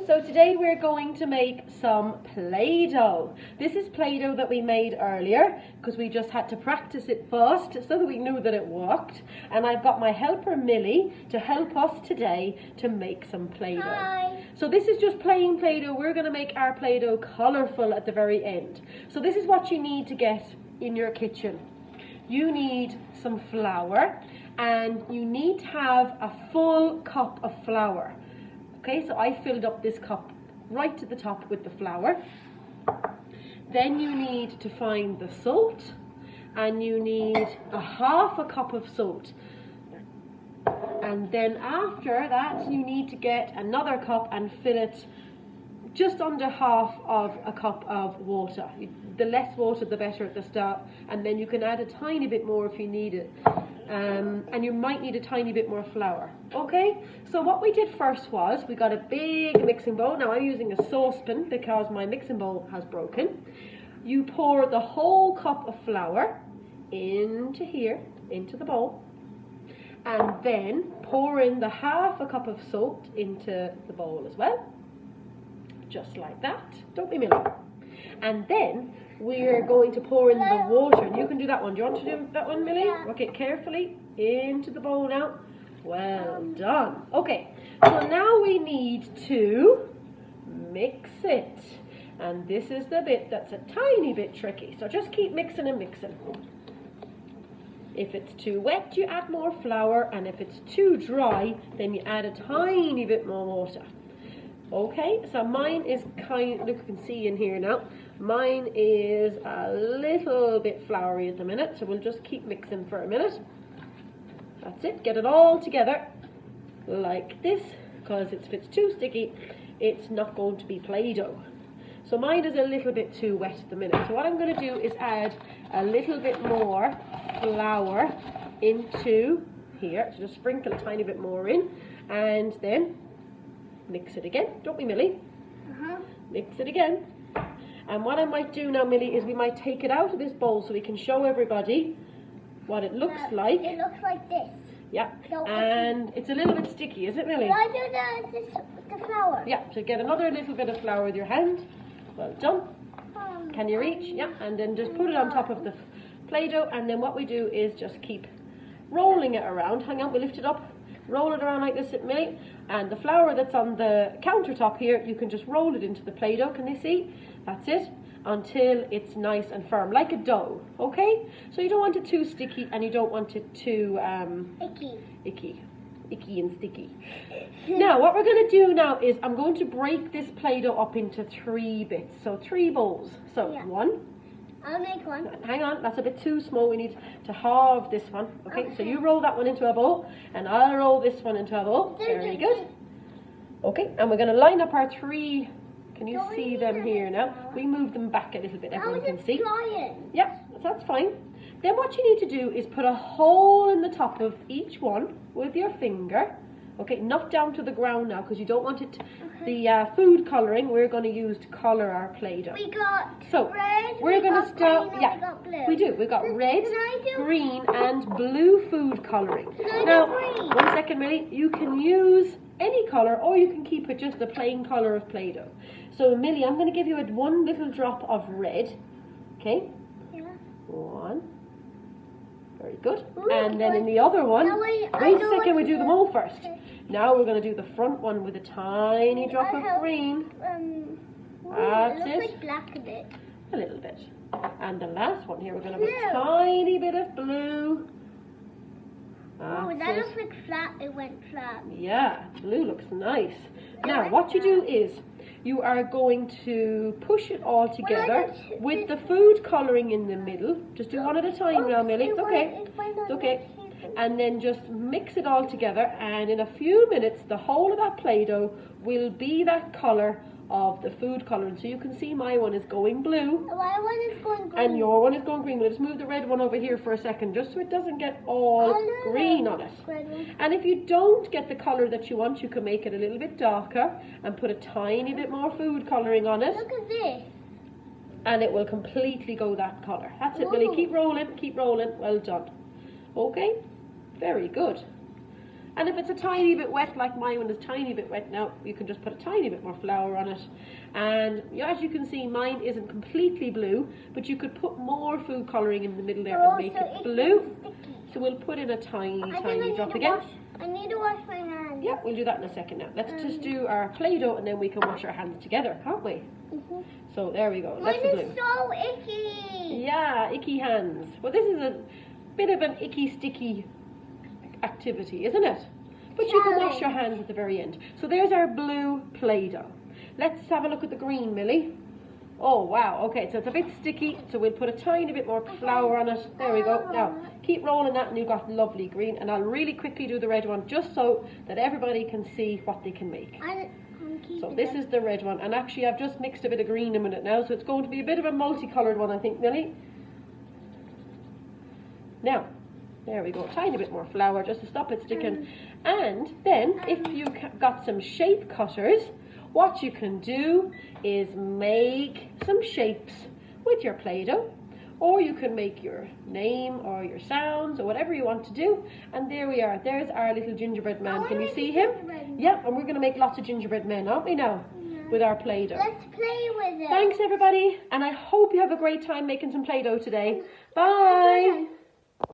So today we're going to make some Play-Doh. This is Play-Doh that we made earlier because we just had to practice it first so that we knew that it worked. And I've got my helper Millie to help us today to make some Play-Doh. Hi. So this is just plain Play-Doh. We're going to make our Play-Doh colourful at the very end. So this is what you need to get in your kitchen. You need some flour and you need to have a full cup of flour. Okay, so I filled up this cup right to the top with the flour. Then you need to find the salt, and you need half a cup of salt. And then after that, you need to get another cup and fill it just under half of a cup of water. The less water, the better at the start, and then you can add a tiny bit more if you need it. And you might need a tiny bit more flour. Okay, so what we did first was we got a big mixing bowl. Now I'm using a saucepan because my mixing bowl has broken. You pour the whole cup of flour into here, into the bowl, and then pour in the half a cup of salt into the bowl as well, just like that. Don't be Millie. And then we're going to pour in the water, and you can do that one. Do you want to do that one, Millie? Yeah. Okay, carefully into the bowl now. Well done. Okay, so now we need to mix it. And this is the bit that's a tiny bit tricky. So just keep mixing and mixing. If it's too wet, you add more flour, and if it's too dry, then you add a tiny bit more water. Okay, so mine is look, you can see in here now, mine is a little bit floury at the minute, so we'll just keep mixing for a minute. That's it, get it all together like this, because if it's too sticky, it's not going to be Play-Doh. So mine is a little bit too wet at the minute, so what I'm going to do is add a little bit more flour into here, so just sprinkle a tiny bit more in, and then mix it again. Don't be Millie. Mix it again. And what I might do now, Millie, is we might take it out of this bowl so we can show everybody what it looks like. It looks like this. Yeah. So and it's a little bit sticky, is it, Millie? Can I do the flour? Yeah. So get another little bit of flour with your hand. Well done. Can you reach? Yeah. And then just put it on top of the Play-Doh. And then what we do is just keep rolling it around. Hang on, we'll lift it up. Roll it around like this, Millie, and the flour that's on the countertop here, you can just roll it into the Play-Doh. Can you see? That's it, until it's nice and firm, like a dough. Okay? So you don't want it too sticky, and you don't want it too icky and sticky. Now, what we're going to do now is I'm going to break this Play-Doh up into 3 bits, so 3 bowls. So yeah. 1. I'll make one. Hang on, that's a bit too small. We need to halve this one. Okay, so you roll that one into a bowl, and I'll roll this one into a bowl. Very good. Okay, and we're going to line up our 3. Can you see them here now? We move them back a little bit. Everyone can see. Yeah, that's fine. Then what you need to do is put a hole in the top of each one with your finger. Okay, not down to the ground now, because you don't want it to, the food colouring we're going to use to colour our Play-Doh. We got so red, we're going to start, green, yeah, we got blue. we do. We got red, green and blue food colouring. Now, 1 second, Millie, you can use any colour or you can keep it just the plain colour of Play-Doh. So, Millie, I'm going to give you one little drop of red, okay? Yeah. 1. Very good. Ooh, and then in the other one, wait a second, we do them all first. Okay. Now we're going to do the front one with a tiny drop of green. That's it it. looks like black a bit. A little bit. And the last one here, we're going to have a tiny bit of blue. Oh, that looks like flat. It went flat. Yeah, blue looks nice. Now, what you do is you are going to push it all together with the food colouring in the middle. Just do one at a time now, Millie. It's okay. It's okay. And then just mix it all together, and in a few minutes the whole of that Play-Doh will be that colour of the food colouring. So you can see my one is going blue. My one is going green. And your one is going green. We'll just move the red one over here for a second, just so it doesn't get all green on it. And if you don't get the colour that you want, you can make it a little bit darker and put a tiny bit more food colouring on it. Look at this. And it will completely go that colour. That's it, Millie. Keep rolling, keep rolling. Well done. Okay, very good. And if it's a tiny bit wet, like my one is a tiny bit wet now, you can just put a tiny bit more flour on it. And as you can see, mine isn't completely blue, but you could put more food colouring in the middle there and make it blue. So we'll put in a tiny drop again. I need to wash my hands. Yeah, we'll do that in a second now. Let's just do our Play-Doh and then we can wash our hands together, can't we? So there we go. Mine That's the blue. is so icky. Yeah, icky hands. Well, this is a bit of an icky, sticky activity, isn't it? But you can wash your hands at the very end. So there's our blue Play-Doh. Let's have a look at the green, Millie. Oh, wow. Okay, so it's a bit sticky, so we'll put a tiny bit more flour on it. There we go. Now, keep rolling that and you've got lovely green. And I'll really quickly do the red one just so that everybody can see what they can make. So this is the red one. And actually, I've just mixed a bit of green in it now, so it's going to be a bit of a multicoloured one, I think, Millie. Now, there we go. A tiny bit more flour just to stop it sticking. And then, if you've got some shape cutters, what you can do is make some shapes with your Play-Doh, or you can make your name or your sounds or whatever you want to do. And there we are. There's our little gingerbread man. Can you see him? Yeah, and we're going to make lots of gingerbread men, aren't we now? With our Play-Doh. Let's play with it. Thanks, everybody. And I hope you have a great time making some Play-Doh today. Bye.